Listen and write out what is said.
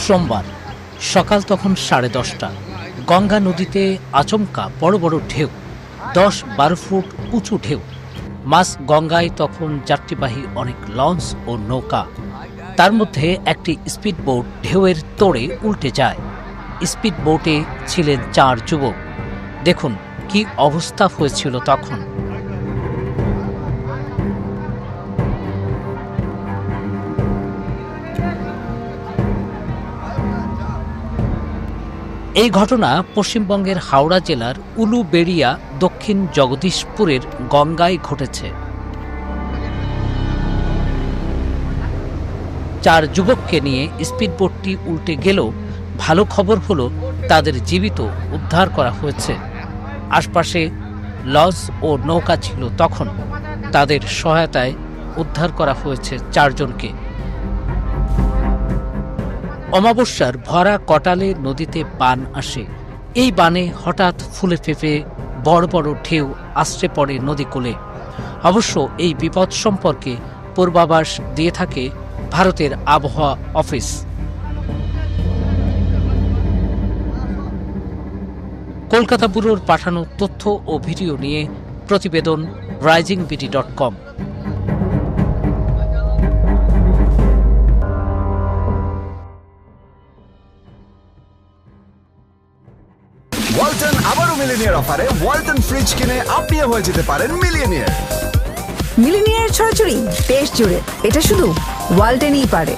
সোমবার সকাল তখন 10:30। গঙ্গা নদীতে আচমকা বড় বড় ঢেউ, 10-12 ফুট উঁচু ঢেউ। মাঝ গঙ্গায় তখন যাত্রীবাহী অনেক লঞ্চ ও নৌকা। তার মধ্যে একটি স্পিড বোট ঢেউয়ের তোড়ে উল্টে যায়। স্পিড বোটে ছিলেন 4 যুবক। দেখুন কি অবস্থা হয়েছিল তখন। এই ঘটনা পশ্চিমবঙ্গের হাওড়া জেলার উলুবেড়িয়া দক্ষিণ জগদীশপুরের গঙ্গায় ঘটেছে। 4 যুবককে নিয়ে স্পিডবোটটি উল্টে গেলেও ভালো খবর হলো তাদের জীবিত উদ্ধার করা হয়েছে। আশপাশে লঞ্চ ও নৌকা ছিল তখন। তাদের সহায়তায় উদ্ধার করা হয়েছে 4 জনকে। অমাবস্যার ভরা কটালে নদীতে বান আসে। এই বানে হঠাৎ ফুলে ফেঁপে বড় বড় ঢেউ আশ্রে পড়ে নদী কোলে। অবশ্য এই বিপদ সম্পর্কে পূর্বাভাস দিয়ে থাকে ভারতের আবহাওয়া অফিস। কলকাতা ব্যুরোর পাঠানো তথ্য ও ভিডিও নিয়ে প্রতিবেদন risingbt.com। ওয়ালটন আবারও মিলিনিয়ার অফারে ওয়ালটন ফ্রিজ কিনে আপনিও হয়ে যেতে পারেন মিলিয়নিয়ার। মিলিনিয়ার ছড়াছড়ি দেশ জুড়ে, এটা শুধু ওয়ালটেনই পারে।